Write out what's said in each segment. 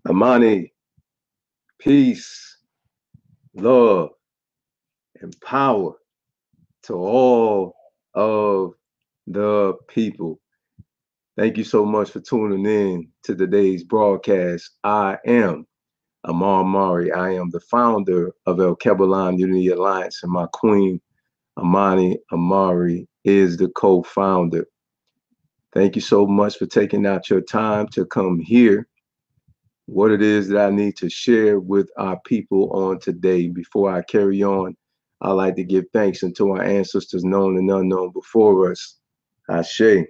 Amani, peace, love, and power to all of the people. Thank you so much for tuning in to today's broadcast. I am Amar Mari. I am the founder of El Kebalan Unity Alliance, and my queen, Amani Amari, is the co-founder. Thank you so much for taking out your time to come here. What it is that I need to share with our people on today. Before I carry on, I like to give thanks unto our ancestors known and unknown before us. Ashe.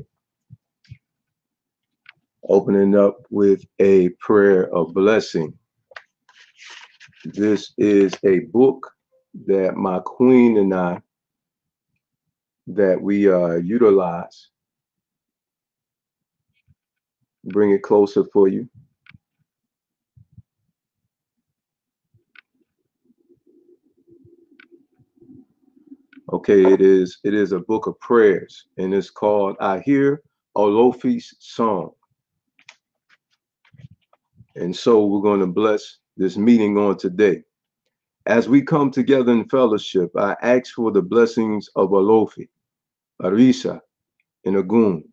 Opening up with a prayer of blessing. This is a book that my queen and I that we utilize. Bring it closer for you. Okay, it is a book of prayers, and it's called I Hear Olofi's Song. And so we're going to bless this meeting on today. As we come together in fellowship, I ask for the blessings of Olofi, Arisa, and Agun.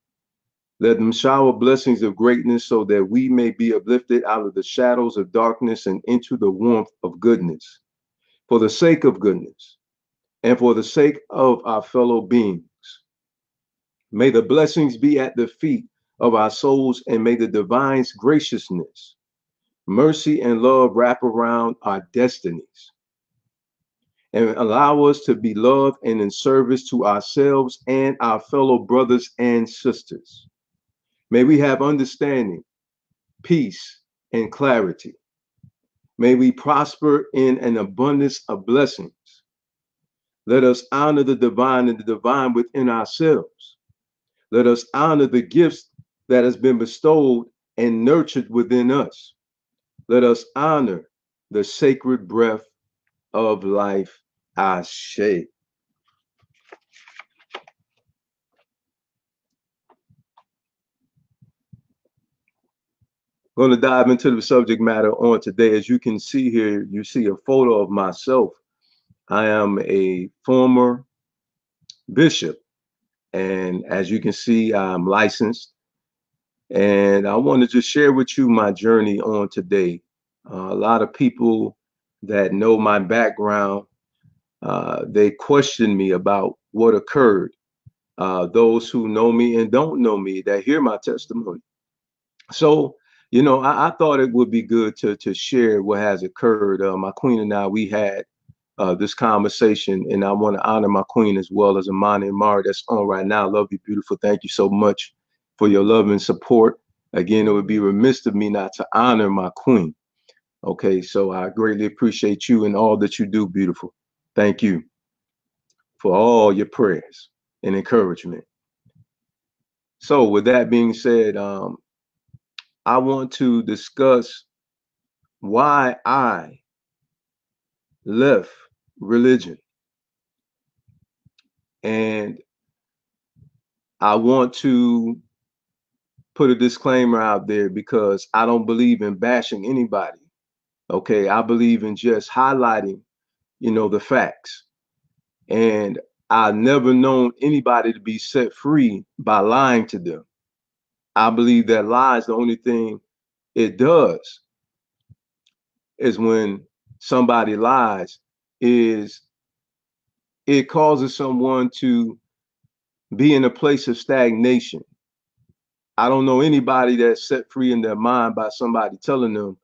Let them shower blessings of greatness so that we may be uplifted out of the shadows of darkness and into the warmth of goodness. For the sake of goodness and for the sake of our fellow beings, may the blessings be at the feet of our souls, and may the divine's graciousness, mercy, and love wrap around our destinies and allow us to be loved and in service to ourselves and our fellow brothers and sisters. May we have understanding, peace, and clarity. May we prosper in an abundance of blessings. Let us honor the divine and the divine within ourselves. Let us honor the gifts that has been bestowed and nurtured within us. Let us honor the sacred breath of life, Ashe. Going to dive into the subject matter on today. As you can see here, you see a photo of myself. I am a former bishop, and as you can see, I'm licensed. And I want to just share with you my journey on today. A lot of people that know my background, they question me about what occurred. Those who know me and don't know me that hear my testimony. So, I thought it would be good to share what has occurred. My queen and I, we had this conversation, and I want to honor my queen as well as Amani and Mara that's on right now. Love you, beautiful. Thank you so much for your love and support. Again, it would be remiss of me not to honor my queen. Okay, so I greatly appreciate you and all that you do, beautiful. Thank you for all your prayers and encouragement. So, with that being said, I want to discuss why I left religion. And I want to put a disclaimer out there because I don't believe in bashing anybody. Okay, I believe in just highlighting, the facts. And I've never known anybody to be set free by lying to them. I believe that lies, the only thing it does is when somebody lies, is it causes someone to be in a place of stagnation. I don't know anybody that's set free in their mind by somebody telling them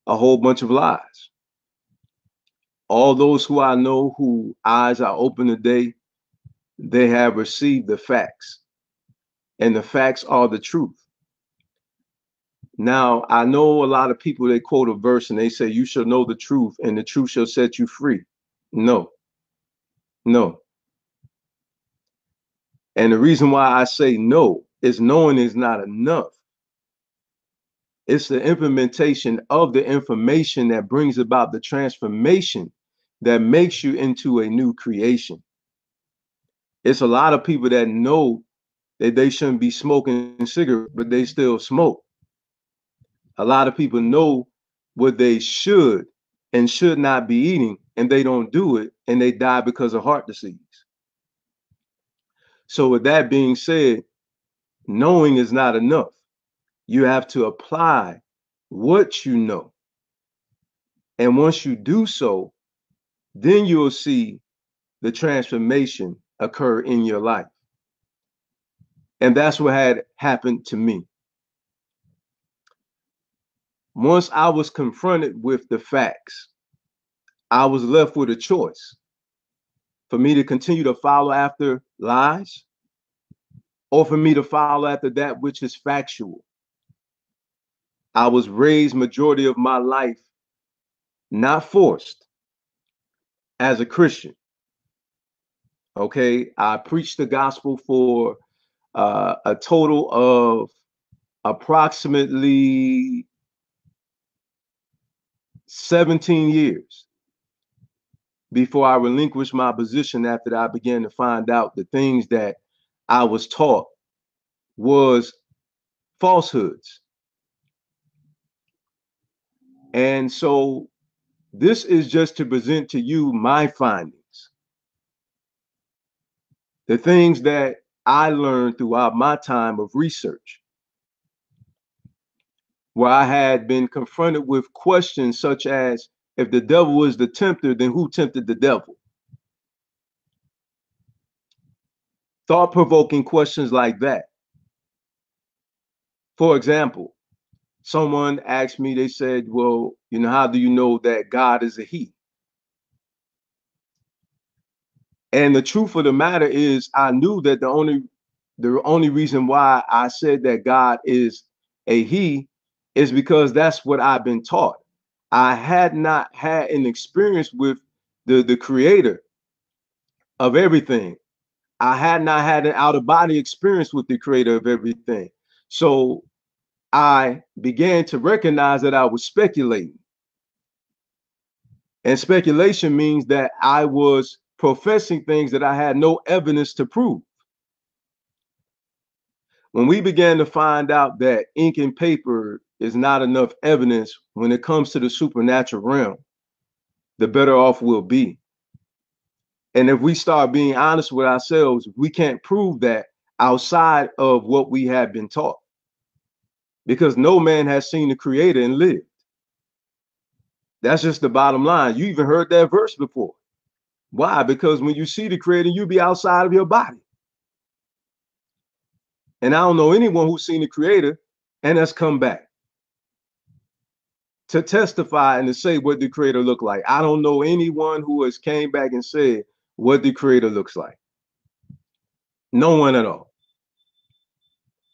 a whole bunch of lies. All those who I know who eyes are open today, they have received the facts, and the facts are the truth. Now, I know a lot of people, they quote a verse and they say, you shall know the truth and the truth shall set you free. No, no. And the reason why I say no is knowing is not enough. It's the implementation of the information that brings about the transformation that makes you into a new creation. It's a lot of people that know that they shouldn't be smoking cigarettes, but they still smoke. A lot of people know what they should and should not be eating, and they don't do it, and they die because of heart disease. So with that being said, knowing is not enough. You have to apply what you know. And once you do so, then you'll see the transformation occur in your life. And that's what had happened to me. Once I was confronted with the facts, I was left with a choice for me to continue to follow after lies or for me to follow after that which is factual. I was raised majority of my life, not forced, as a Christian. Okay, I preached the gospel for a total of approximately 17 years before I relinquished my position after I began to find out the things that I was taught was falsehoods. And so this is just to present to you my findings, the things that I learned throughout my time of research, where I had been confronted with questions such as, if the devil was the tempter, then who tempted the devil? Thought-provoking questions like that. For example, someone asked me, they said, well, how do you know that God is a he? And the truth of the matter is, I knew that the only reason why I said that God is a he is because that's what I've been taught. I had not had an experience with the creator of everything. I had not had an out-of-body experience with the creator of everything. So I began to recognize that I was speculating. And speculation means that I was professing things that I had no evidence to prove. When we began to find out that ink and paper is not enough evidence when it comes to the supernatural realm, the better off we'll be. And if we start being honest with ourselves, we can't prove that outside of what we have been taught, because no man has seen the creator and lived. That's just the bottom line. You even heard that verse before. Why? Because when you see the creator, you be outside of your body. And I don't know anyone who's seen the creator and has come back to testify and to say what the creator looked like. I don't know anyone who has came back and said what the creator looks like. No one at all.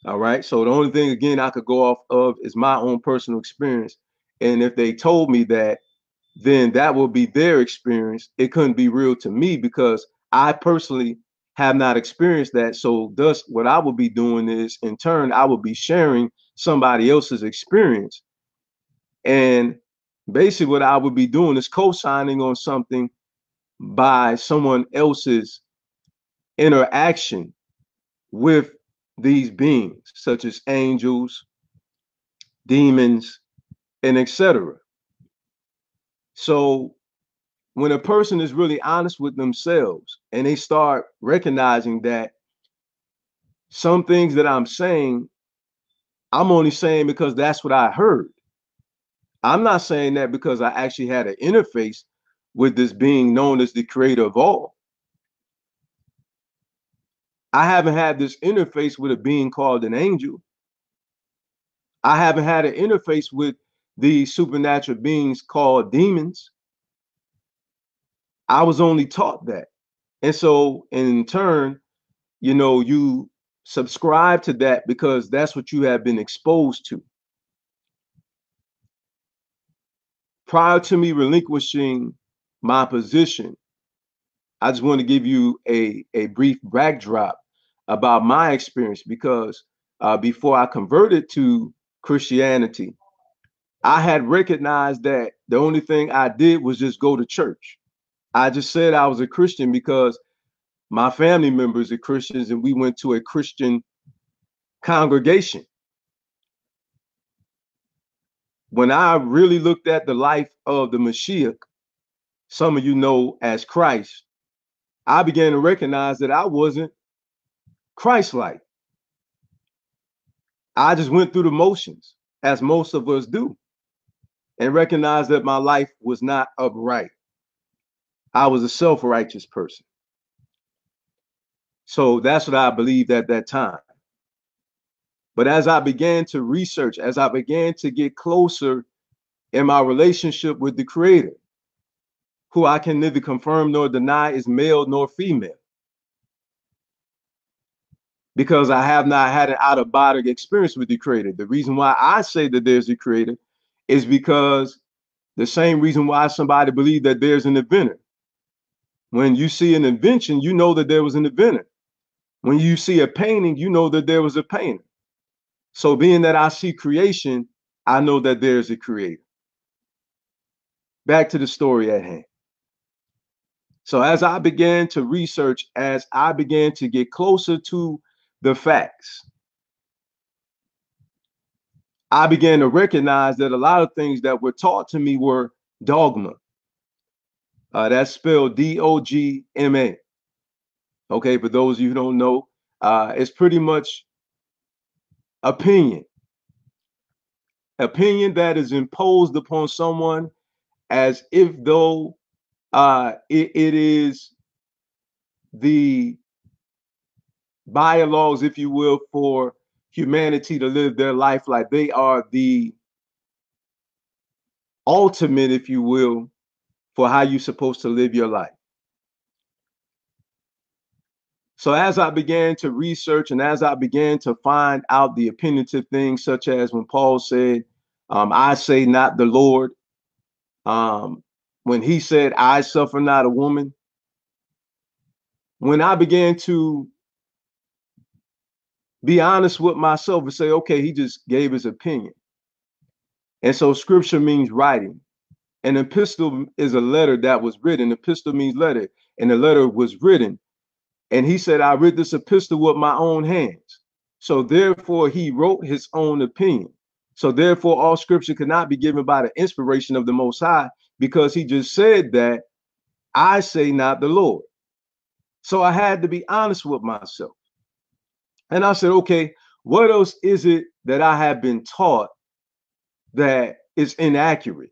All right. So the only thing, again, I could go off of is my own personal experience. And if they told me that, then that would be their experience. It couldn't be real to me because I personally have not experienced that. So thus, what I would be doing is, in turn, I would be sharing somebody else's experience. And basically what I would be doing is co-signing on something by someone else's interaction with these beings, such as angels, demons, and etc. So when a person is really honest with themselves and they start recognizing that some things that I'm saying, I'm only saying because that's what I heard. I'm not saying that because I actually had an interface with this being known as the creator of all. I haven't had this interface with a being called an angel. I haven't had an interface with the supernatural beings called demons. I was only taught that. And so in turn, you subscribe to that because that's what you have been exposed to. Prior to me relinquishing my position, I just want to give you a brief backdrop about my experience, because before I converted to Christianity, I had recognized that the only thing I did was just go to church. I just said I was a Christian because my family members are Christians and we went to a Christian congregation. when I really looked at the life of the Mashiach, some of you know as Christ, I began to recognize that I wasn't Christ-like. I just went through the motions, as most of us do, and recognized that my life was not upright. I was a self-righteous person. So that's what I believed at that time. But as I began to research, as I began to get closer in my relationship with the Creator, who I can neither confirm nor deny is male nor female, because I have not had an out-of-body experience with the Creator. The reason why I say that there's a Creator is because the same reason why somebody believes that there's an inventor. When you see an invention, you know that there was an inventor. When you see a painting, you know that there was a painter. So being that I see creation, I know that there's a creator. Back to the story at hand. So as I began to research, as I began to get closer to the facts, I began to recognize that a lot of things that were taught to me were dogma. That's spelled D-O-G-M-A. Okay, for those of you who don't know, it's pretty much opinion. Opinion that is imposed upon someone as if though it is the bylaws, if you will, for humanity to live their life like they are the ultimate, if you will, for how you're supposed to live your life. So as I began to research and as I began to find out the opinionative things, such as when Paul said, I say not the Lord, when he said, I suffer not a woman, when I began to be honest with myself and say, okay, he just gave his opinion. And so scripture means writing. An epistle is a letter that was written. Epistle means letter, and the letter was written. And he said, I read this epistle with my own hands. So therefore, he wrote his own opinion. So therefore, all scripture cannot be given by the inspiration of the Most High, because he just said that I say not the Lord. So I had to be honest with myself. And I said, okay, what else is it that I have been taught that is inaccurate?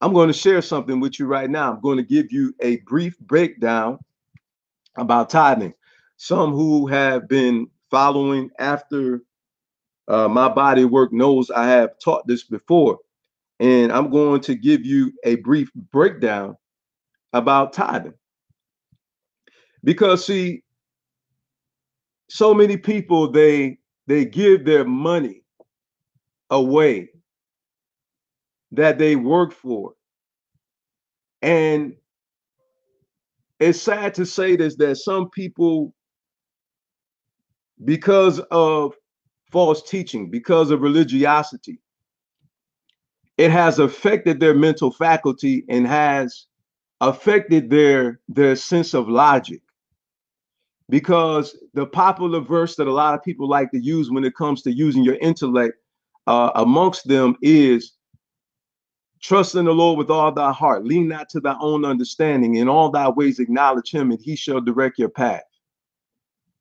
I'm going to share something with you right now. I'm going to give you a brief breakdown about tithing. Some who have been following after my body of work knows I have taught this before. And I'm going to give you a brief breakdown about tithing. Because see, so many people, they give their money away that they work for. And it's sad to say this, that some people, because of false teaching, because of religiosity, it has affected their mental faculty and has affected their sense of logic. Because the popular verse that a lot of people like to use when it comes to using your intellect amongst them is, trust in the Lord with all thy heart, lean not to thy own understanding, in all thy ways acknowledge him, and he shall direct your path.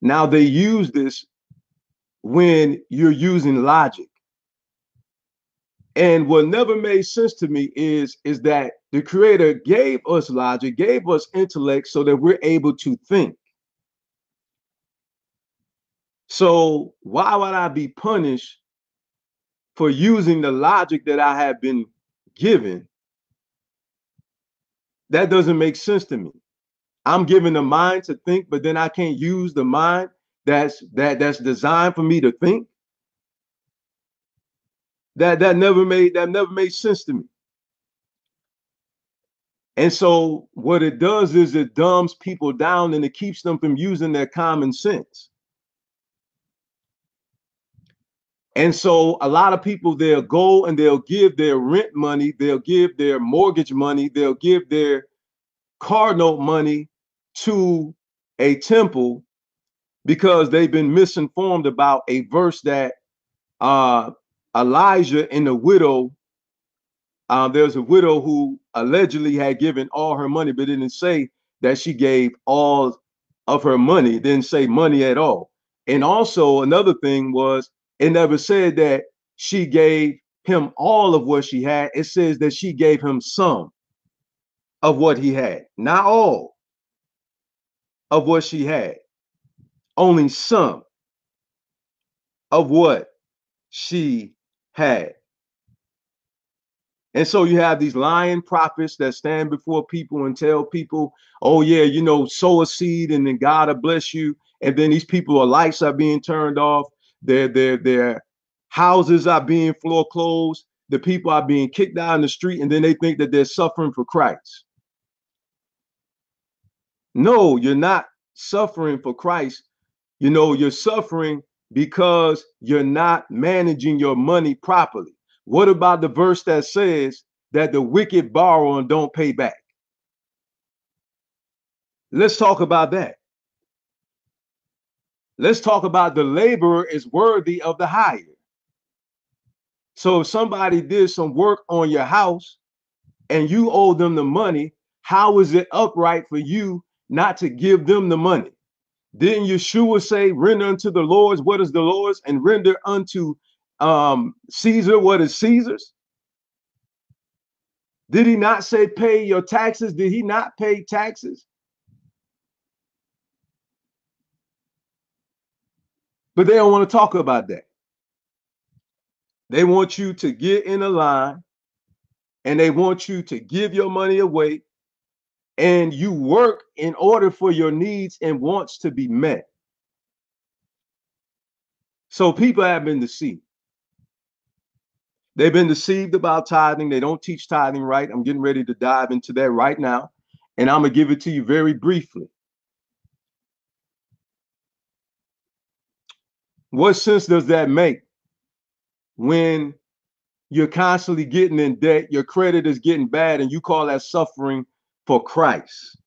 Now they use this when you're using logic. And what never made sense to me is that the Creator gave us logic, gave us intellect so that we're able to think. So why would I be punished for using the logic that I have been given? That doesn't make sense to me. I'm given the mind to think, but then I can't use the mind that's designed for me to think. That never made sense to me. And so what it does is it dumbs people down and it keeps them from using their common sense. And so a lot of people, they'll go and they'll give their rent money, they'll give their mortgage money, they'll give their car note money to a temple because they've been misinformed about a verse that Elijah and the widow, there's a widow who allegedly had given all her money, but didn't say that she gave all of her money, didn't say money at all. And also another thing was, it never said that she gave him all of what she had. It says that she gave him some of what he had, not all of what she had, only some of what she had. And so you have these lying prophets that stand before people and tell people, oh yeah, you know, sow a seed and then God will bless you. And then these people, lights are being turned off, their houses are being foreclosed, the people are being kicked out in the street, and then they think that they're suffering for Christ. No, you're not suffering for Christ. You know, you're suffering because you're not managing your money properly. What about the verse that says that the wicked borrow and don't pay back? Let's talk about that. Let's talk about the laborer is worthy of the hire. So if somebody did some work on your house and you owe them the money, how is it upright for you not to give them the money? Didn't Yeshua say, render unto the Lord's what is the Lord's, and render unto Caesar what is Caesar's? Did he not say pay your taxes? Did he not pay taxes? But they don't want to talk about that. They want you to get in a line and they want you to give your money away, and you work in order for your needs and wants to be met. So people have been deceived. They've been deceived about tithing. They don't teach tithing right. I'm getting ready to dive into that right now, and I'm going to give it to you very briefly. What sense does that make when you're constantly getting in debt, your credit is getting bad, and you call that suffering for Christ?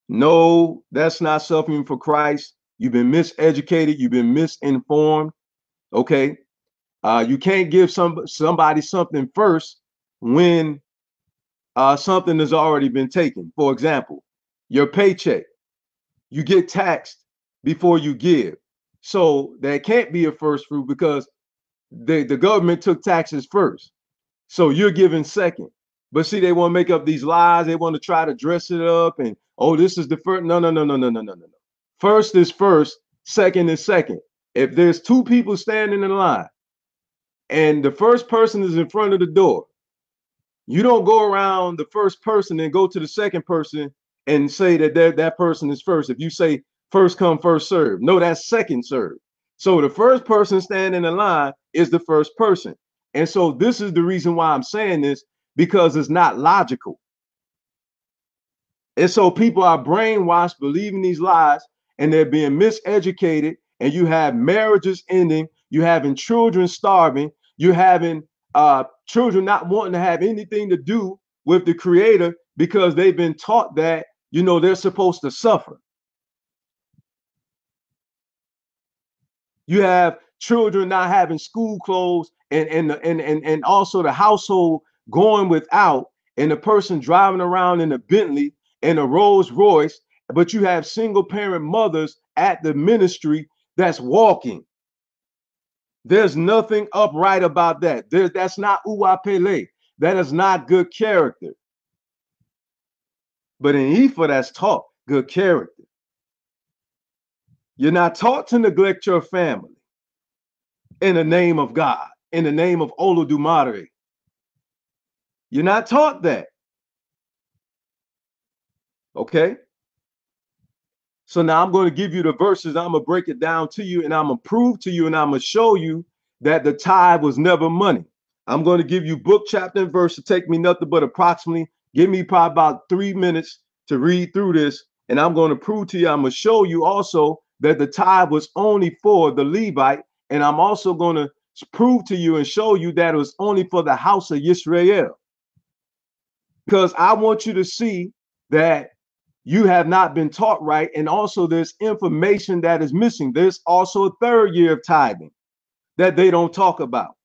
No, that's not suffering for Christ. You've been miseducated. You've been misinformed. Okay. You can't give somebody something first when something has already been taken. For example, your paycheck, you get taxed before you give. So that can't be a first fruit because the government took taxes first. So you're giving second. But see, they want to make up these lies. They want to try to dress it up and, oh, this is the first. No. First is first, second is second. If there's two people standing in line and the first person is in front of the door, you don't go around the first person and go to the second person and say that that person is first. If you say first come, first serve, no, that's second serve. So the first person standing in line is the first person. And so this is the reason why I'm saying this, because it's not logical. And so people are brainwashed, believing these lies, and they're being miseducated. And you have marriages ending, you having children starving, you're having children not wanting to have anything to do with the Creator because they've been taught that, you know, they're supposed to suffer. You have children not having school clothes, and also the household going without, and the person driving around in a Bentley and a Rolls Royce, but you have single parent mothers at the ministry that's walking. There's nothing upright about that. That's not uapele. That is not good character. But in Ifa, that's taught good character. You're not taught to neglect your family in the name of God, in the name of Olodumare. You're not taught that. Okay? So now I'm going to give you the verses. I'm going to break it down to you, and I'm going to prove to you, and I'm going to show you that the tithe was never money. I'm going to give you book, chapter, and verse. To take me nothing but approximately, give me probably about 3 minutes to read through this. And I'm going to prove to you, I'm going to show you also that the tithe was only for the Levite. And I'm also going to prove to you and show you that it was only for the house of Yisrael. Because I want you to see that you have not been taught right. And also there's information that is missing. There's also a third year of tithing that they don't talk about.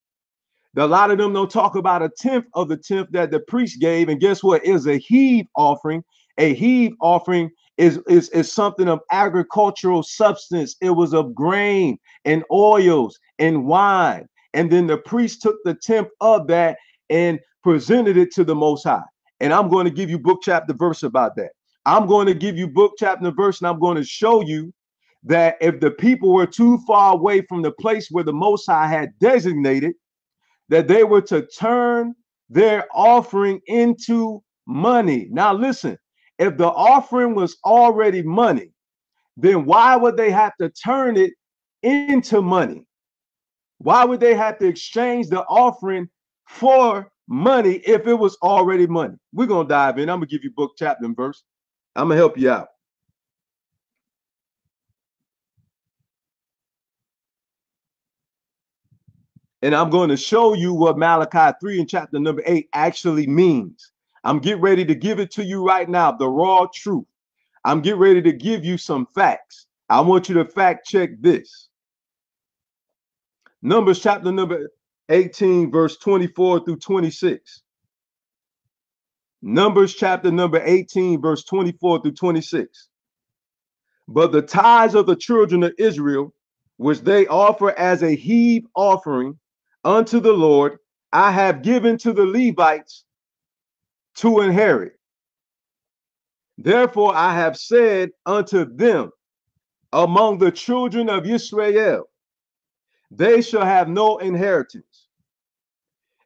A lot of them don't talk about a tenth of the tenth that the priest gave. And guess what? Is a heave offering. A heave offering is something of agricultural substance. It was of grain and oils and wine. And then the priest took the tenth of that and presented it to the Most High. And I'm going to give you book, chapter, verse about that. I'm going to give you book, chapter, verse, and I'm going to show you that if the people were too far away from the place where the Most High had designated, that they were to turn their offering into money. Now listen, if the offering was already money, then why would they have to turn it into money? Why would they have to exchange the offering for money if it was already money? We're going to dive in. I'm going to give you book, chapter, and verse. I'm going to help you out. And I'm going to show you what Malachi 3 and chapter number 8 actually means. I'm getting ready to give it to you right now, the raw truth. I'm getting ready to give you some facts. I want you to fact check this. Numbers chapter number 18, verse 24 through 26. Numbers chapter number 18, verse 24 through 26. But the tithes of the children of Israel, which they offer as a heave offering unto the Lord, I have given to the Levites to inherit. Therefore I have said unto them, among the children of Israel, they shall have no inheritance.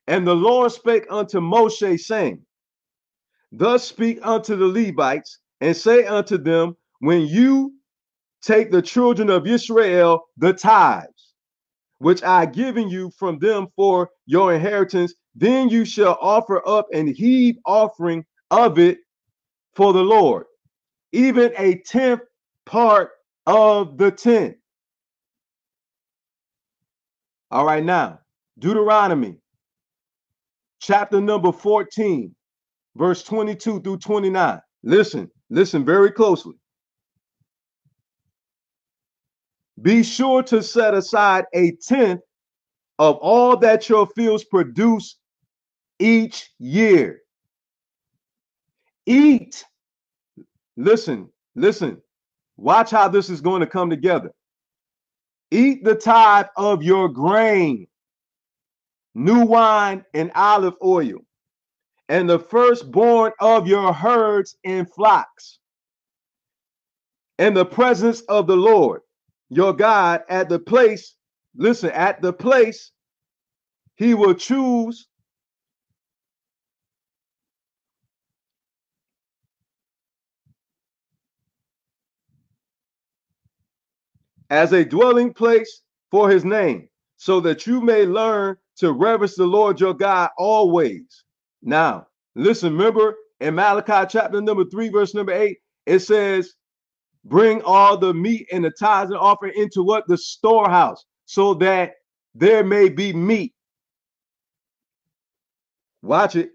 And the Lord spake unto Moshe, saying, thus speak unto the Levites, and say unto them, when you take the children of Israel the tithes, which I have given you from them for your inheritance, then you shall offer up an heave offering of it for the Lord, even a tenth part of the tenth. All right, now, Deuteronomy chapter number 14, verse 22 through 29. Listen very closely. Be sure to set aside a tenth of all that your fields produce each year. Eat. Listen. Watch how this is going to come together. Eat the tithe of your grain, new wine and olive oil, and the firstborn of your herds and flocks, in the presence of the Lord your God at the place, listen, at the place he will choose as a dwelling place for his name, so that you may learn to reverence the Lord your God always. Now, listen, remember in Malachi chapter number 3, verse number 8, it says, bring all the meat and the tithes and offering into what? The storehouse, so that there may be meat. Watch it.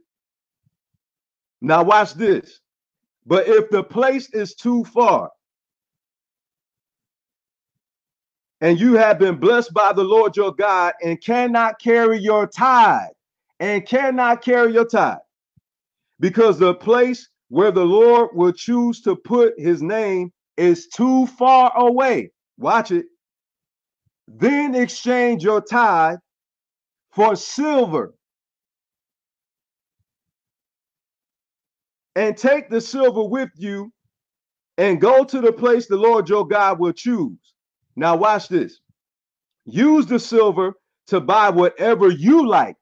Now watch this. But if the place is too far, and you have been blessed by the Lord your God and cannot carry your tithe, because the place where the Lord will choose to put his name is too far away, watch it, then exchange your tithe for silver, and take the silver with you and go to the place the Lord your God will choose. Now watch this. Use the silver to buy whatever you like,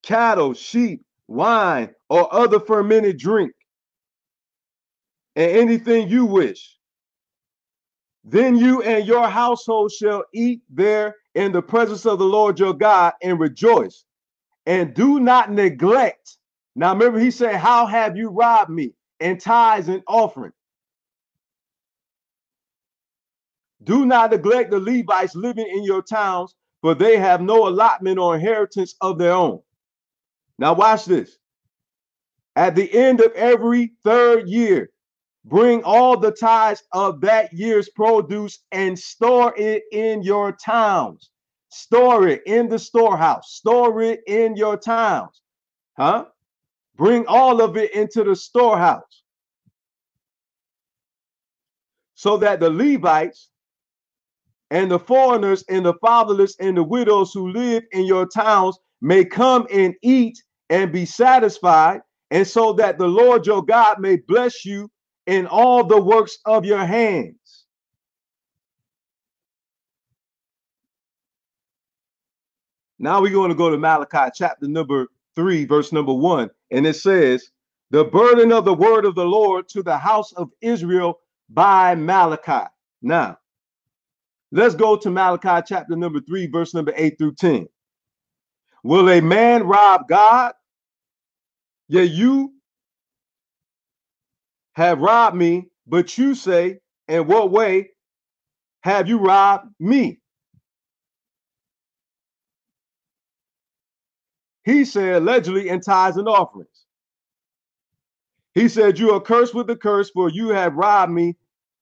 cattle, sheep, wine, or other fermented drink, and anything you wish. Then you and your household shall eat there in the presence of the Lord your God and rejoice. And do not neglect. Now remember, he said, how have you robbed me? And tithes and offering. Do not neglect the Levites living in your towns, for they have no allotment or inheritance of their own. Now watch this. At the end of every third year, bring all the tithes of that year's produce and store it in your towns. Store it in the storehouse. Store it in your towns. Huh? Bring all of it into the storehouse so that the Levites and the foreigners and the fatherless and the widows who live in your towns may come and eat and be satisfied, and so that the Lord your God may bless you in all the works of your hands. Now we're going to go to Malachi chapter number 3, verse number 1, and it says, the burden of the word of the Lord to the house of Israel by Malachi. Now, let's go to Malachi chapter number 3, verse number 8 through 10. Will a man rob God? Yea, you have robbed me, but you say, in what way have you robbed me? He said, allegedly in tithes and offerings. He said, you are cursed with the curse, for you have robbed me,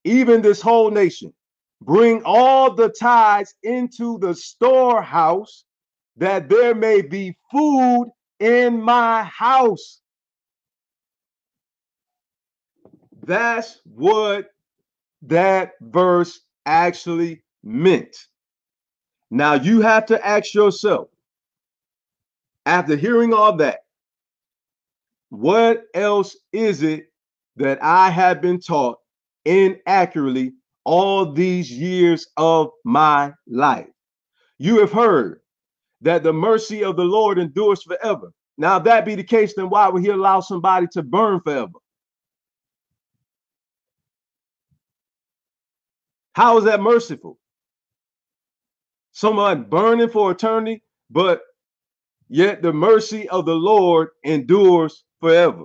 even this whole nation. Bring all the tithes into the storehouse, that there may be food in my house. That's what that verse actually meant. Now you have to ask yourself, after hearing all that, what else is it that I have been taught inaccurately all these years of my life? You have heard that the mercy of the Lord endures forever. Now, if that be the case, then why would he allow somebody to burn forever? How is that merciful? Someone burning for eternity, but yet the mercy of the Lord endures forever.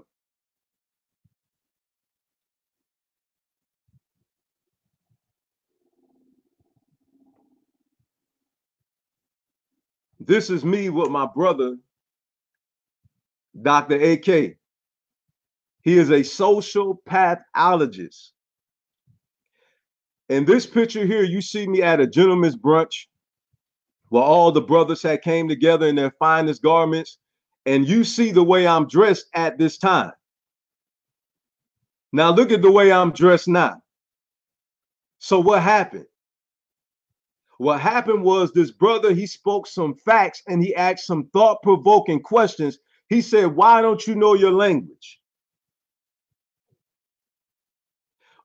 This is me with my brother, Dr. AK. He is a social pathologist. In this picture here, you see me at a gentleman's brunch where all the brothers had came together in their finest garments, and you see the way I'm dressed at this time. Now look at the way I'm dressed now. So what happened? What happened was this brother, he spoke some facts and he asked some thought-provoking questions. He said, why don't you know your language?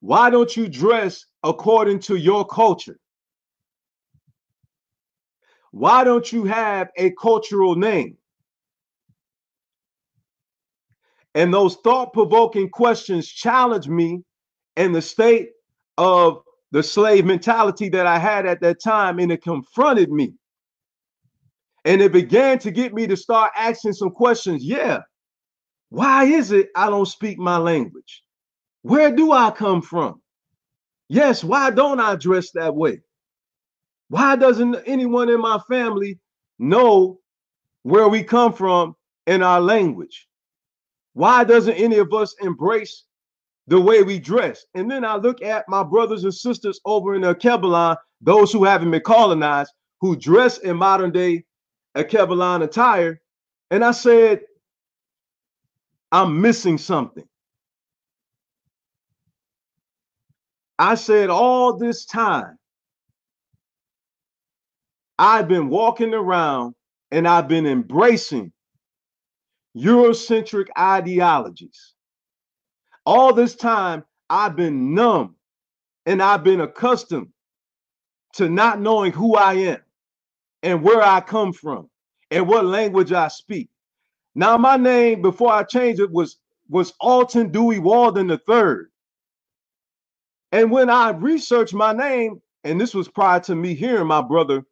Why don't you dress according to your culture? Why don't you have a cultural name? And those thought-provoking questions challenged me in the state of the slave mentality that I had at that time, and it confronted me. And it began to get me to start asking some questions. Yeah, why is it I don't speak my language? Where do I come from? Yes, why don't I dress that way? Why doesn't anyone in my family know where we come from in our language? Why doesn't any of us embrace the way we dress? And then I look at my brothers and sisters over in Kebelon, those who haven't been colonized, who dress in modern day Kebelon attire, and I said, I'm missing something. I said, all this time, I've been walking around and I've been embracing Eurocentric ideologies. All this time, I've been numb and I've been accustomed to not knowing who I am and where I come from and what language I speak. Now, my name before I changed it was Alton Dewey Walden III. And when I researched my name, and this was prior to me hearing my brother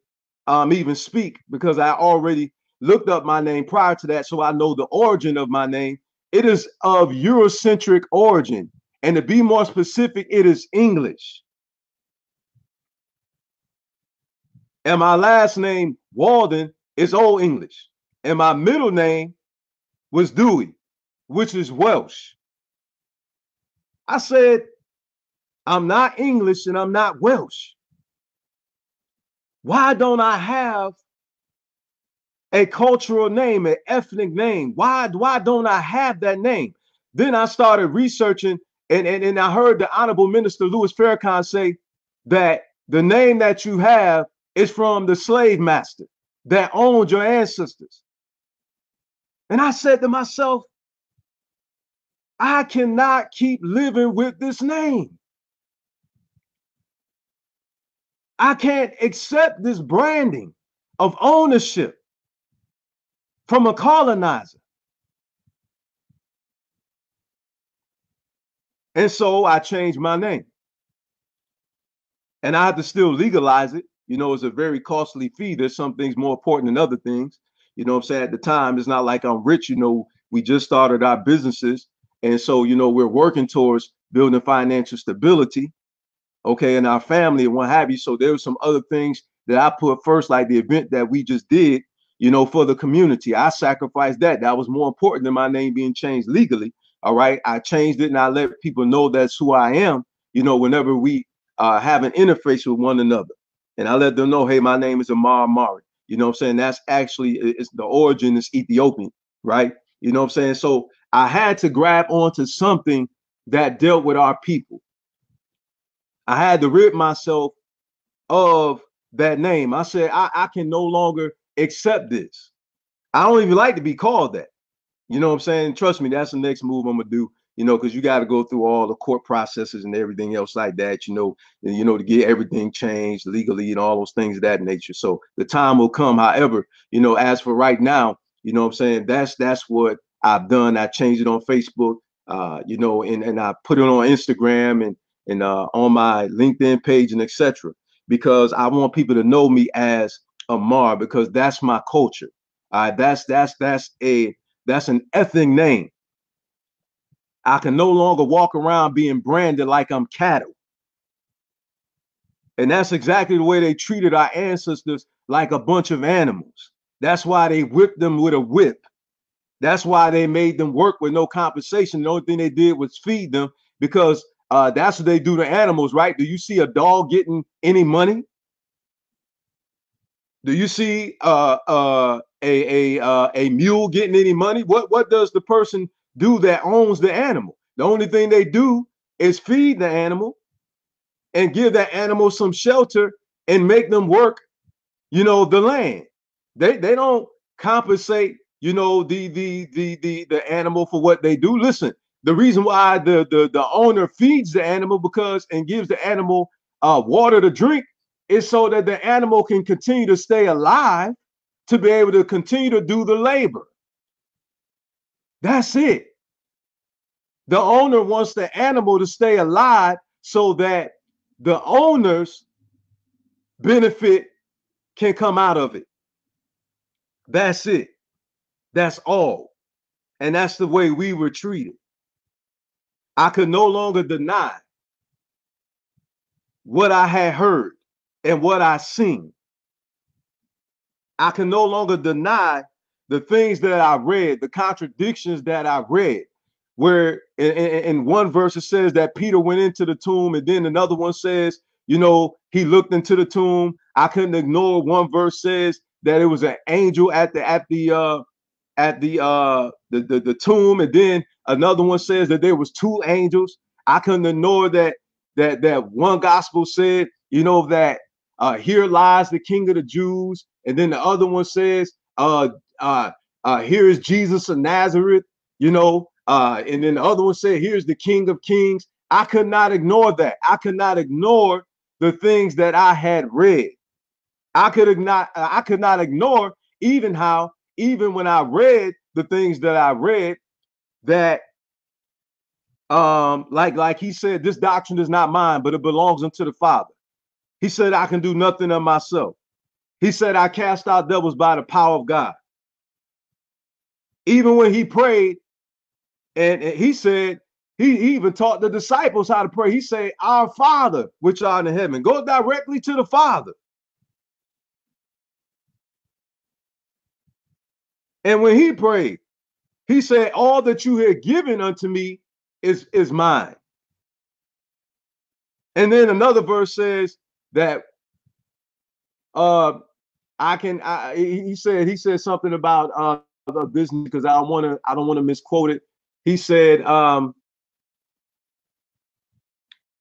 even speak, because I already looked up my name prior to that, so I know the origin of my name. It is of Eurocentric origin. And to be more specific, it is English. And my last name, Walden, is Old English. And my middle name was Dewey, which is Welsh. I said, I'm not English and I'm not Welsh. Why don't I have a cultural name, an ethnic name? Why don't I have that name? Then I started researching, and I heard the Honorable Minister Louis Farrakhan say that the name that you have is from the slave master that owned your ancestors. And I said to myself, I cannot keep living with this name. I can't accept this branding of ownership from a colonizer. And so I changed my name. And I had to still legalize it. You know, it's a very costly fee. There's some things more important than other things. You know what I'm saying? At the time, it's not like I'm rich. You know, we just started our businesses. And so, you know, we're working towards building financial stability, okay, in our family and what have you. So there were some other things that I put first, like the event that we just did, you know, for the community. I sacrificed that. That was more important than my name being changed legally. All right. I changed it and I let people know that's who I am, you know, whenever we have an interface with one another. And I let them know, hey, my name is Amar Mari. You know what I'm saying? That's actually, it's the origin is Ethiopian, right? You know what I'm saying? So I had to grab onto something that dealt with our people. I had to rid myself of that name. I said, I can no longer accept this. I don't even like to be called that. You know what I'm saying? Trust me, that's the next move I'm gonna do, you know, because you got to go through all the court processes and everything else like that, you know, to get everything changed legally and all those things of that nature. So the time will come. However, you know, as for right now, you know what I'm saying? That's what I've done. I changed it on Facebook, you know, and I put it on Instagram and on my LinkedIn page and etc. Because I want people to know me as Amar because that's my culture. That's an ethnic name. I can no longer walk around being branded like I'm cattle. And that's exactly the way they treated our ancestors, like a bunch of animals. That's why they whipped them with a whip. That's why they made them work with no compensation. The only thing they did was feed them because that's what they do to animals, right? Do you see a dog getting any money? Do you see a mule getting any money? What does the person do that owns the animal? The only thing they do is feed the animal and give that animal some shelter and make them work, you know, the land. They don't compensate, you know, the animal for what they do. Listen, the reason why the owner feeds the animal because and gives the animal water to drink is so that the animal can continue to stay alive to be able to continue to do the labor. That's it. The owner wants the animal to stay alive so that the owner's benefit can come out of it. That's it. That's all. And that's the way we were treated. I could no longer deny what I had heard and what I seen. I can no longer deny the things that I read, the contradictions that I read, where in one verse it says that Peter went into the tomb, and then another one says, you know, he looked into the tomb. I couldn't ignore one verse says that it was an angel at the tomb, and then another one says that there was two angels. I couldn't ignore that one gospel said, you know, that here lies the King of the Jews, and then the other one says, here is Jesus of Nazareth, you know, and then the other one said, here's the King of Kings. I could not ignore that. I could not ignore the things that I had read. I could not ignore even how, even when I read the things that I read, that like he said, this doctrine is not mine, but it belongs unto the Father. He said, I can do nothing of myself. He said, I cast out devils by the power of God. Even when he prayed, and he said, he even taught the disciples how to pray. He said, our Father, which art in heaven. Go directly to the Father. And when he prayed, he said, all that you have given unto me is mine. And then another verse says that he said something about the business, because I don't want to misquote it. He said,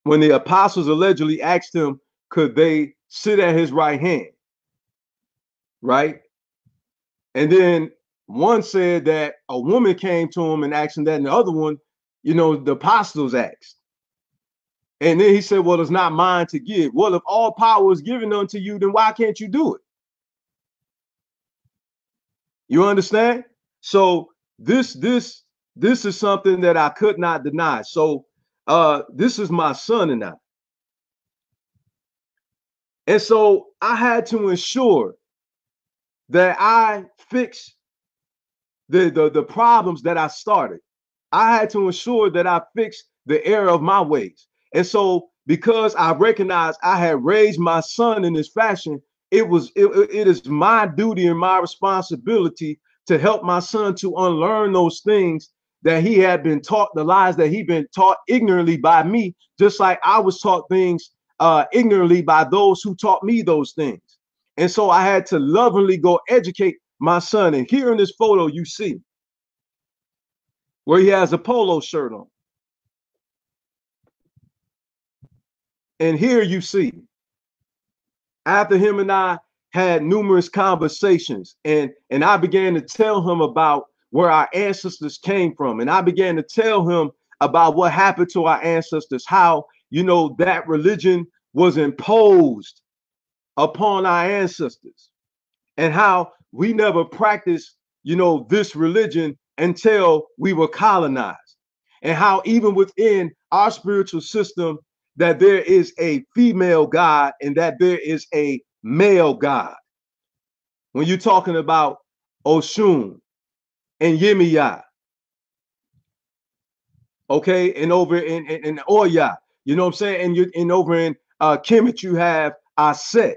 when the apostles allegedly asked him, could they sit at his right hand, right? And then one said that a woman came to him and asked him that, and the other one, the apostles asked. And then he said, well, it's not mine to give. Well, if all power is given unto you, then why can't you do it? You understand? So this is something that I could not deny. So this is my son and I. And so I had to ensure that I fix the problems that I started. I had to ensure that I fixed the error of my ways. And so because I recognized I had raised my son in this fashion, it is my duty and my responsibility to help my son to unlearn those things that he had been taught, the lies that he'd been taught ignorantly by me, just like I was taught things ignorantly by those who taught me those things. And so I had to lovingly go educate my son. And here in this photo, you see where he has a polo shirt on. And here you see, after him and I had numerous conversations, and I began to tell him about where our ancestors came from. And I began to tell him about what happened to our ancestors, how, that religion was imposed upon our ancestors, and how we never practiced, this religion until we were colonized, and how even within our spiritual system that there is a female God and that there is a male God. When you're talking about Oshun and Yemiya, okay, and over in Oya, you know what I'm saying? And over in Kemet, you have Aset.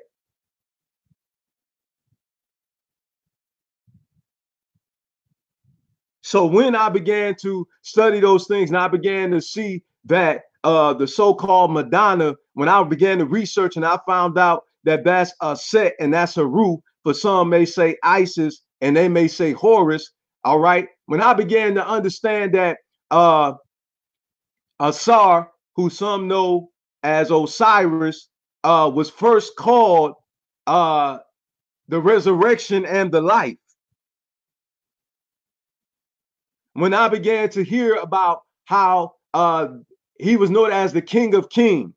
So when I began to study those things, and I began to see that the so-called Madonna, when I began to research, and I found out that that's a Set and that's a Ru, for some may say Isis and they may say Horus. All right. When I began to understand that Asar, who some know as Osiris, was first called the resurrection and the life. When I began to hear about how he was known as the King of Kings,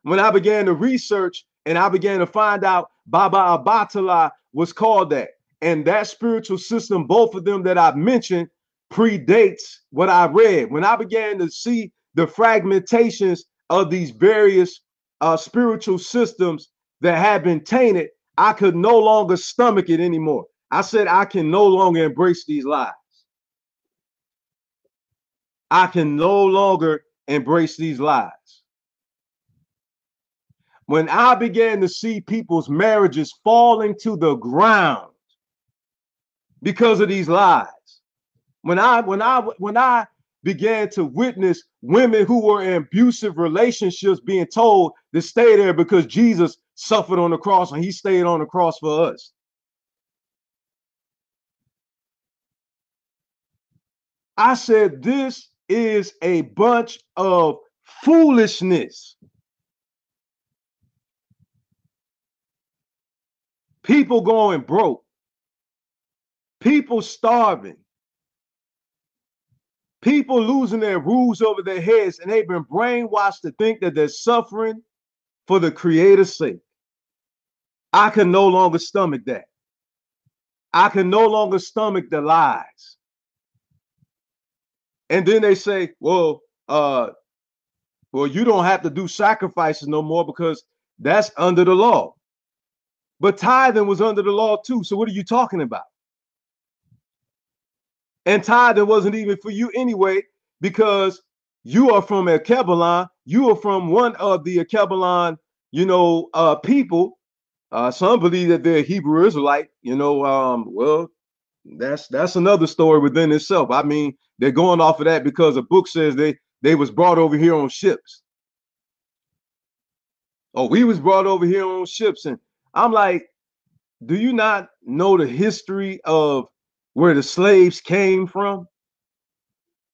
when I began to research and I began to find out Baba Abatala was called that, and that spiritual system, both of them that I've mentioned, predates what I read. When I began to see the fragmentations of these various spiritual systems that had been tainted, I could no longer stomach it anymore. I said, I can no longer embrace these lies. I can no longer embrace these lies. When I began to see people's marriages falling to the ground because of these lies, when I began to witness women who were in abusive relationships being told to stay there because Jesus suffered on the cross and he stayed on the cross for us. I said, this is a bunch of foolishness. People going broke. People starving. People losing their roofs over their heads, and they've been brainwashed to think that they're suffering for the Creator's sake. I can no longer stomach that. I can no longer stomach the lies. And then they say, well, you don't have to do sacrifices no more because that's under the law. But tithing was under the law too. So what are you talking about? And tithing wasn't even for you anyway, because you are from Ekebelon. You are from one of the Ekebelon, people. Some believe that they're Hebrew Israelite. Well, that's another story within itself. I mean, they're going off of that because a book says they was brought over here on ships. Oh, we was brought over here on ships. And I'm like, do you not know the history of where the slaves came from?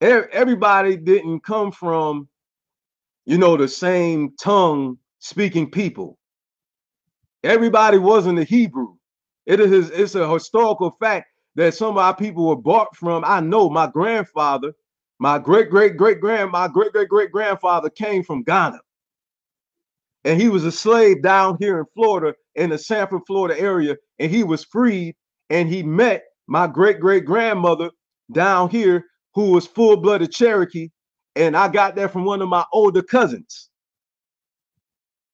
Everybody didn't come from, the same tongue speaking people. Everybody wasn't a Hebrew. It's a historical fact that some of our people were brought from. I know my grandfather, my great great great grandfather came from Ghana, and he was a slave down here in Florida, in the Sanford, Florida area, and he was freed, and he met my great great grandmother down here who was full blooded Cherokee, and I got that from one of my older cousins.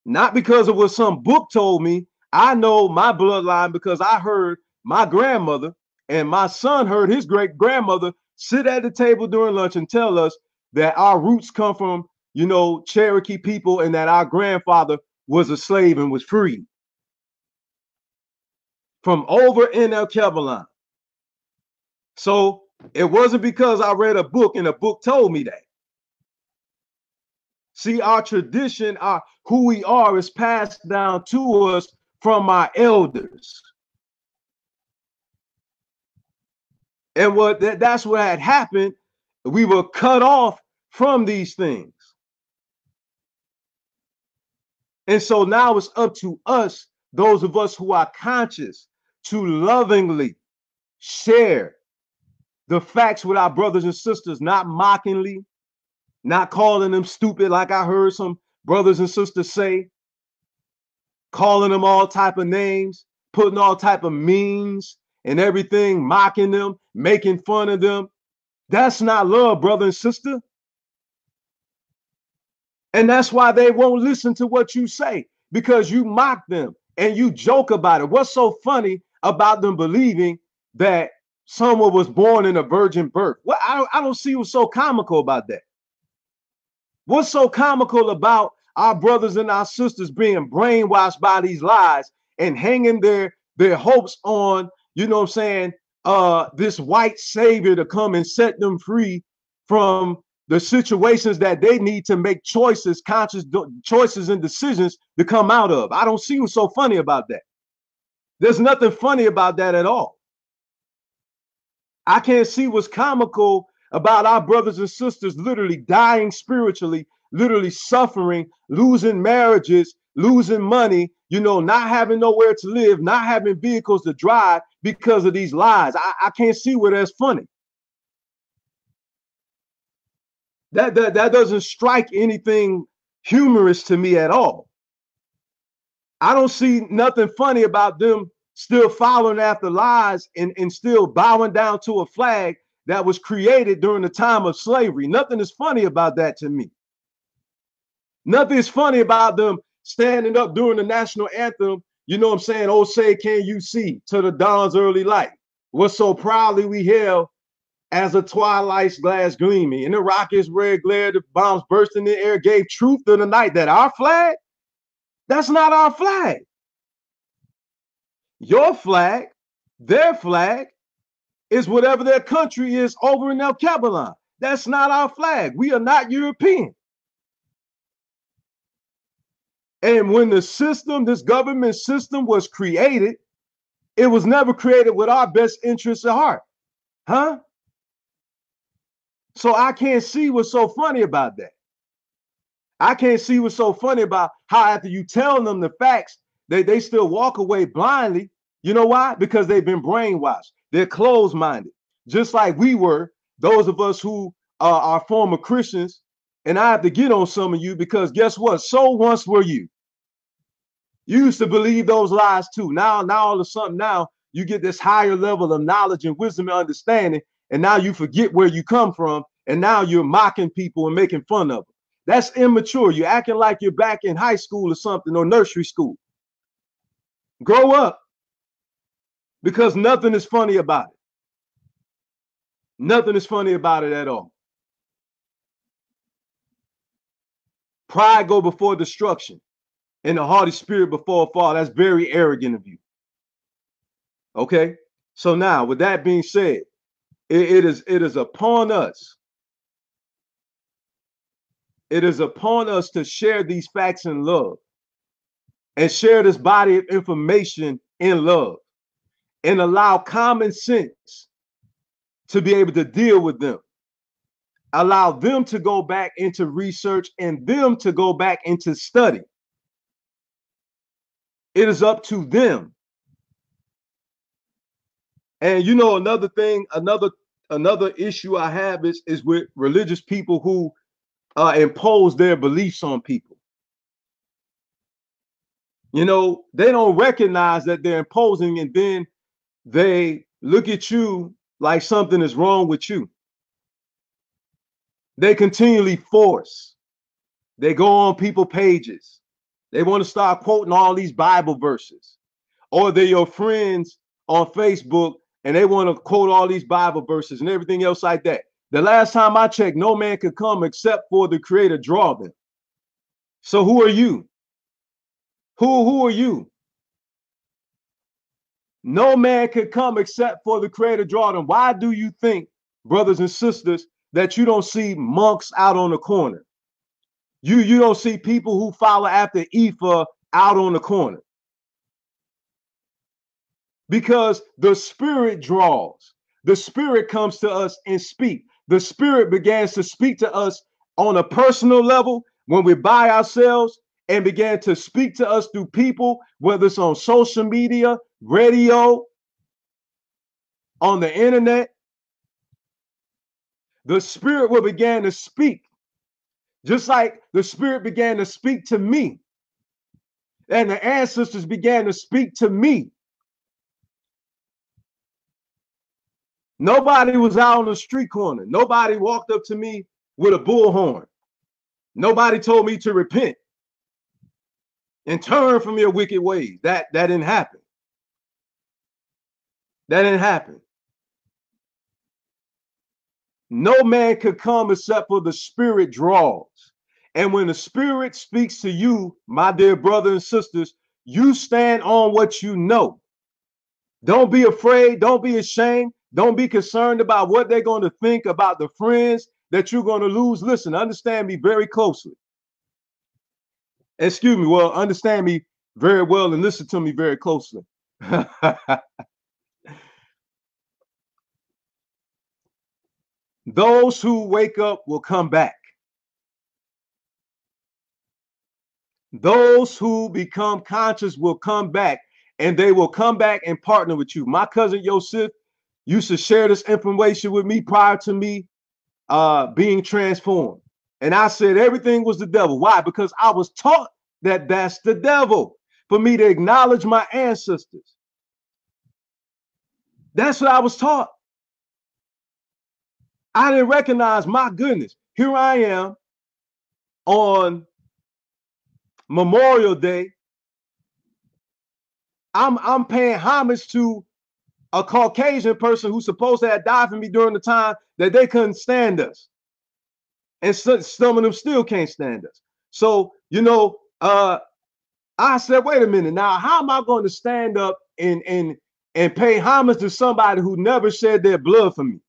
Not because of what some book told me. I know my bloodline because I heard my grandmother, and my son heard his great grandmother sit at the table during lunch and tell us that our roots come from, Cherokee people, and that our grandfather was a slave and was free from over in El Cabalan. So it wasn't because I read a book and a book told me that. See, our tradition, who we are, is passed down to us from our elders. And that's what had happened. We were cut off from these things. And so now it's up to us, those of us who are conscious, to lovingly share the facts with our brothers and sisters, not mockingly, not calling them stupid like I heard some brothers and sisters say, calling them all type of names, putting all type of memes and everything, mocking them, making fun of them. That's not love, brother and sister. And that's why they won't listen to what you say, because you mock them and you joke about it. What's so funny about them believing that someone was born in a virgin birth? Well, I don't see what's so comical about that. What's so comical about our brothers and our sisters being brainwashed by these lies and hanging their hopes on, this white savior to come and set them free from the situations that they need to make choices, conscious choices and decisions to come out of? I don't see what's so funny about that. There's nothing funny about that at all. I can't see what's comical about our brothers and sisters literally dying spiritually, literally suffering, losing marriages, losing money, not having nowhere to live, not having vehicles to drive because of these lies. I can't see where that's funny. That doesn't strike anything humorous to me at all. I don't see nothing funny about them still following after lies and still bowing down to a flag that was created during the time of slavery. Nothing is funny about that to me. Nothing is funny about them standing up during the national anthem, oh, say, can you see, to the dawn's early light, what so proudly we hail as a twilight's glass gleaming, and the rocket's red glare, the bombs bursting in the air gave truth to the night. That our flag? That's not our flag. Your flag, their flag, is whatever their country is over in El Cabalan. That's not our flag. We are not European. And when the system, this government system was created, it was never created with our best interests at heart. Huh? So I can't see what's so funny about that. I can't see what's so funny about how after you tell them the facts, they still walk away blindly. You know why? Because they've been brainwashed. They're closed-minded, just like we were, those of us who are former Christians. And I have to get on some of you because guess what? So once were you. You used to believe those lies too. Now all of a sudden, now you get this higher level of knowledge and wisdom and understanding, and now you forget where you come from, and now you're mocking people and making fun of them. That's immature. You're acting like you're back in high school or something, or nursery school. Grow up, because nothing is funny about it. Nothing is funny about it at all. Pride go before destruction, and the haughty spirit before a fall. That's very arrogant of you. Okay? So now, with that being said, it is upon us. It is upon us to share these facts in love. and share this body of information in love and allow common sense to be able to deal with them. Allow them to go back into research and them to go back into study. It is up to them. And you know, another thing, another issue I have is with religious people who impose their beliefs on people. You know, they don't recognize that they're imposing, and then they look at you like something is wrong with you. They continually force. They go on people's pages. They want to start quoting all these Bible verses. Or they're your friends on Facebook and they want to quote all these Bible verses and everything else like that. The last time I checked, no man could come except for the Creator draw them. So who are you? Who are you? No man could come except for the Creator draw them. Why do you think, brothers and sisters, that you don't see monks out on the corner? You don't see people who follow after Ifa out on the corner. Because the Spirit draws. The Spirit comes to us and speak. The Spirit begins to speak to us on a personal level when we're by ourselves, and began to speak to us through people, whether it's on social media, radio, on the internet. The Spirit will begin to speak, just like the Spirit began to speak to me, and the ancestors began to speak to me. Nobody was out on the street corner. Nobody walked up to me with a bullhorn. Nobody told me to repent and turn from your wicked ways. That didn't happen. That didn't happen. No man could come except for the Spirit draws. And when the Spirit speaks to you, my dear brothers and sisters, you stand on what you know. Don't be afraid. Don't be ashamed. Don't be concerned about what they're going to think about the friends that you're going to lose. Listen, understand me very closely. Excuse me. Well, understand me very well and listen to me very closely. Those who wake up will come back. Those who become conscious will come back, and they will come back and partner with you. My cousin Yosef used to share this information with me prior to me being transformed. And I said everything was the devil. Why? Because I was taught that that's the devil, for me to acknowledge my ancestors. That's what I was taught. I didn't recognize, my goodness, here I am on Memorial Day. I'm paying homage to a Caucasian person who's supposed to have died for me during the time that they couldn't stand us. And some of them still can't stand us. So, you know, I said, wait a minute, now how am I going to stand up and pay homage to somebody who never shed their blood for me?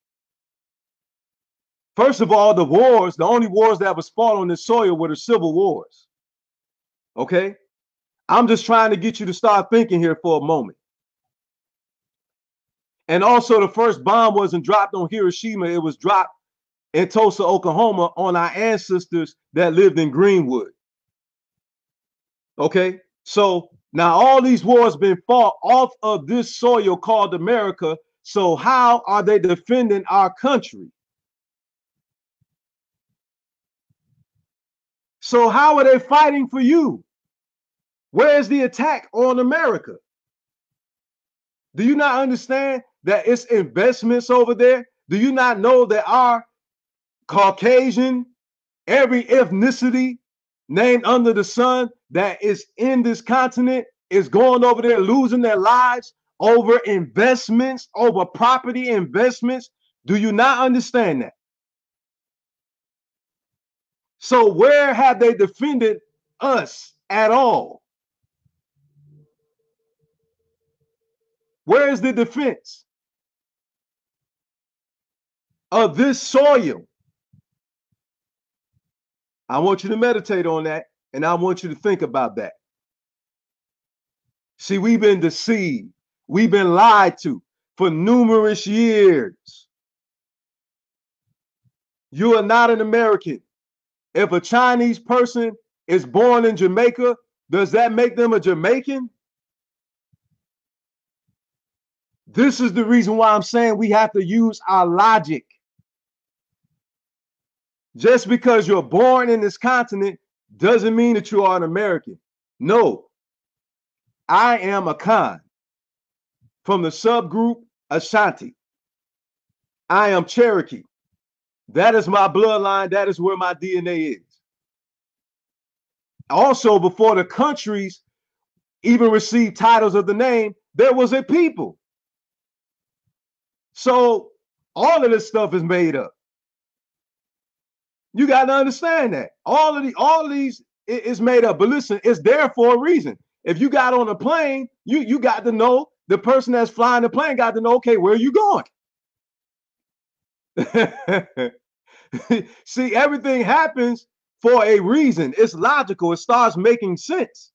First of all, the wars, the only wars that was fought on this soil were the civil wars. Okay? I'm just trying to get you to start thinking here for a moment. And also, the first bomb wasn't dropped on Hiroshima. It was dropped in Tulsa, Oklahoma, on our ancestors that lived in Greenwood. Okay? So now all these wars been fought off of this soil called America. So how are they defending our country? So how are they fighting for you? Where's the attack on America? Do you not understand that it's investments over there? Do you not know that our Caucasian, every ethnicity named under the sun that is in this continent is going over there losing their lives over investments, over property investments? Do you not understand that? So where have they defended us at all? Where is the defense of this soil? I want you to meditate on that, and I want you to think about that. See, we've been deceived. We've been lied to for numerous years. You are not an American. If a Chinese person is born in Jamaica, does that make them a Jamaican? This is the reason why I'm saying we have to use our logic. Just because you're born in this continent doesn't mean that you are an American. No, I am Akan from the subgroup Ashanti. I am Cherokee. That is my bloodline. That is where my DNA is. Also, before the countries even received titles of the name, there was a people. So all of this stuff is made up. You got to understand that all of these is made up. But listen, it's there for a reason. If you got on a plane, you got to know, the person that's flying the plane got to know, okay, where are you going? See, everything happens for a reason. It's logical. It starts making sense.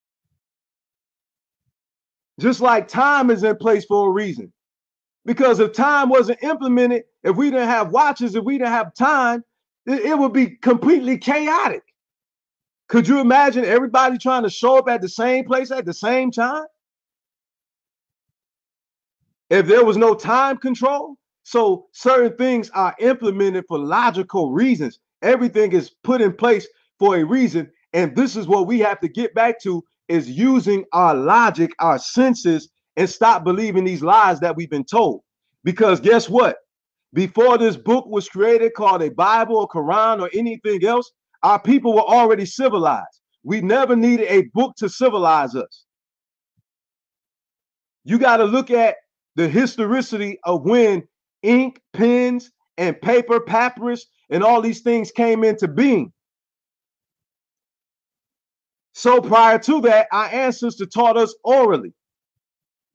Just like time is in place for a reason. Because if time wasn't implemented, if we didn't have watches, if we didn't have time, it would be completely chaotic. Could you imagine everybody trying to show up at the same place at the same time? If there was no time control? So certain things are implemented for logical reasons. Everything is put in place for a reason. And this is what we have to get back to, is using our logic, our senses, and stop believing these lies that we've been told. Because guess what? Before this book was created called a Bible or Quran or anything else, our people were already civilized. We never needed a book to civilize us. You got to look at the historicity of when ink, pens, and paper, papyrus, and all these things came into being. So prior to that, our ancestors taught us orally.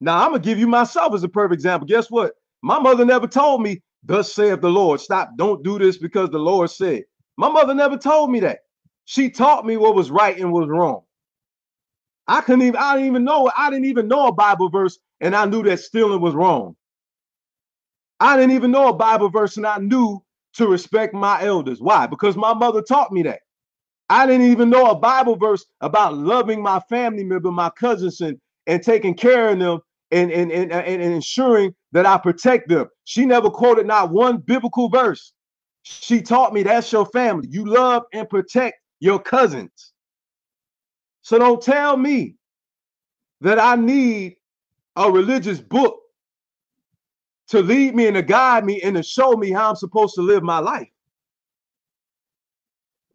Now, I'm going to give you myself as a perfect example. Guess what? My mother never told me, thus saith the Lord. Stop, don't do this because the Lord said. My mother never told me that. She taught me what was right and what was wrong. I didn't even know a Bible verse, and I knew that stealing was wrong. I didn't even know a Bible verse, and I knew to respect my elders. Why? Because my mother taught me that. I didn't even know a Bible verse about loving my family member, my cousins, and taking care of them and ensuring that I protect them. She never quoted not one biblical verse. She taught me that's your family. You love and protect your cousins. So don't tell me that I need a religious book to lead me and to guide me and to show me how I'm supposed to live my life.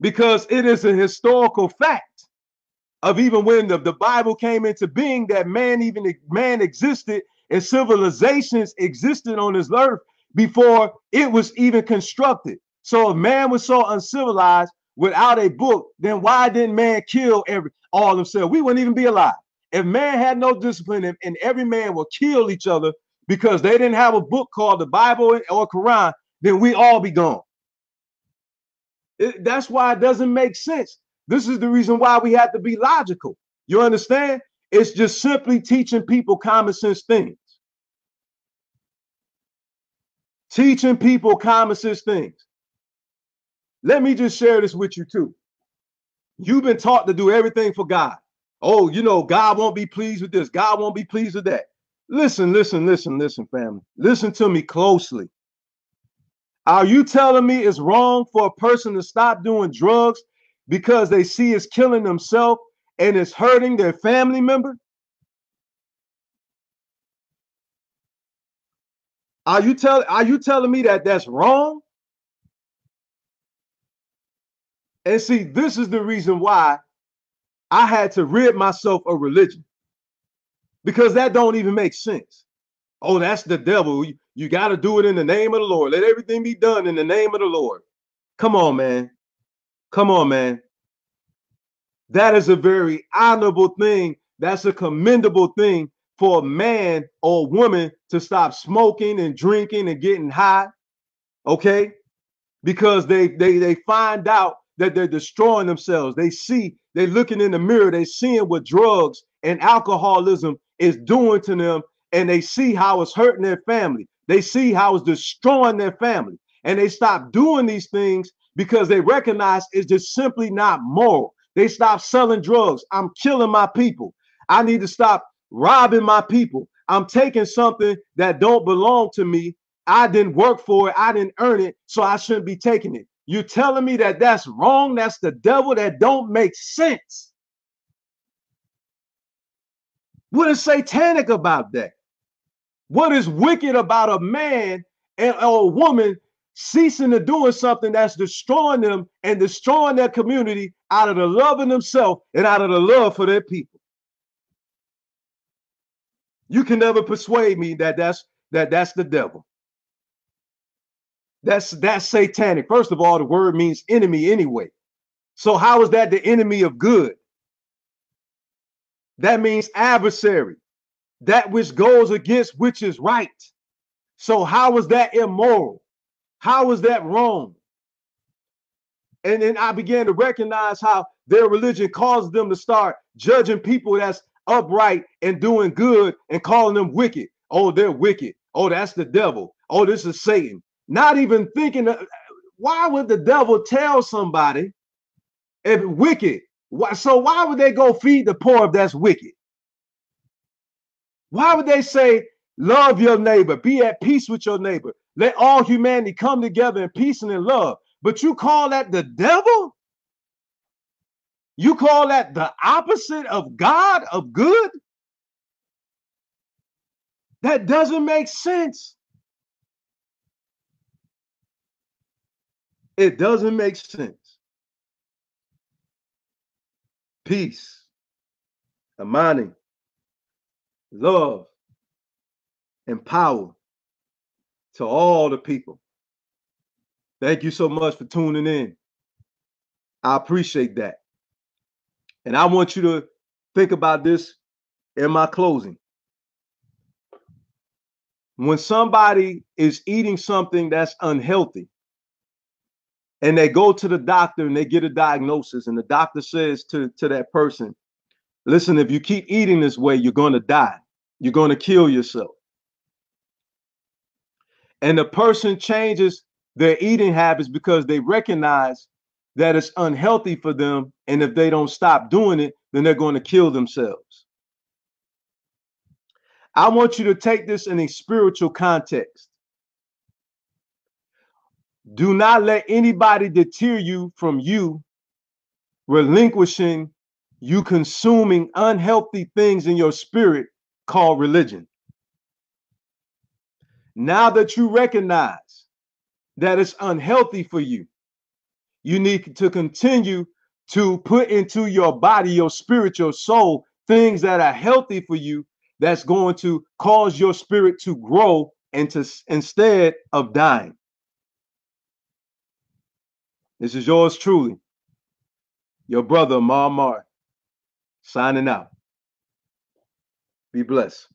Because it is a historical fact of even when the Bible came into being that man existed and civilizations existed on this earth before it was even constructed. So if man was so uncivilized without a book, then why didn't man kill all themselves? We wouldn't even be alive. If man had no discipline and every man would kill each other because they didn't have a book called the Bible or Quran, then we all be gone. That's why it doesn't make sense. This is the reason why we have to be logical. You understand? It's just simply teaching people common sense things. Teaching people common sense things. Let me just share this with you too. You've been taught to do everything for God. Oh, you know, God won't be pleased with this. God won't be pleased with that. Listen, family. Listen to me closely. Are you telling me it's wrong for a person to stop doing drugs because they see it's killing themselves and it's hurting their family member? Are you telling me that that's wrong? And see, this is the reason why I had to rid myself of religion, because that don't even make sense. Oh, that's the devil. You got to do it in the name of the Lord. Let everything be done in the name of the Lord. Come on, man. Come on, man. That is a very honorable thing. That's a commendable thing for a man or woman to stop smoking and drinking and getting high. Okay? Because they find out that they're destroying themselves. They're looking in the mirror. They're seeing what drugs and alcoholism is doing to them, and they see how it's hurting their family. They see how it's destroying their family, and they stop doing these things because they recognize it's just simply not moral. They stop selling drugs. I'm killing my people. I need to stop robbing my people. I'm taking something that don't belong to me. I didn't work for it. I didn't earn it, so I shouldn't be taking it. You're telling me that that's wrong? That's the devil? That don't make sense. What is satanic about that? What is wicked about a man and or a woman ceasing to doing something that's destroying them and destroying their community out of the love of themselves and out of the love for their people? You can never persuade me that that's the devil. That's satanic. First of all, the word means enemy anyway. So how is that the enemy of good? That means adversary, that which goes against which is right. So how is that immoral? How is that wrong? And then I began to recognize how their religion causes them to start judging people that's upright and doing good and calling them wicked. Oh, they're wicked. Oh, that's the devil. Oh, this is Satan. Not even thinking, why would the devil tell somebody if wicked? So why would they go feed the poor if that's wicked? Why would they say, love your neighbor, be at peace with your neighbor, let all humanity come together in peace and in love? But you call that the devil? You call that the opposite of God, of good? That doesn't make sense. It doesn't make sense. Peace, amani, love, and power to all the people. Thank you so much for tuning in. I appreciate that. And I want you to think about this in my closing. When somebody is eating something that's unhealthy, and they go to the doctor and they get a diagnosis, and the doctor says to that person, listen, if you keep eating this way, you're going to die. You're going to kill yourself. And the person changes their eating habits because they recognize that it's unhealthy for them. And if they don't stop doing it, then they're going to kill themselves. I want you to take this in a spiritual context. Do not let anybody deter you from you relinquishing, you consuming unhealthy things in your spirit called religion. Now that you recognize that it's unhealthy for you, you need to continue to put into your body, your spirit, your soul, things that are healthy for you, that's going to cause your spirit to grow and to, instead of dying. This is yours truly, your brother, Mar, signing out. Be blessed.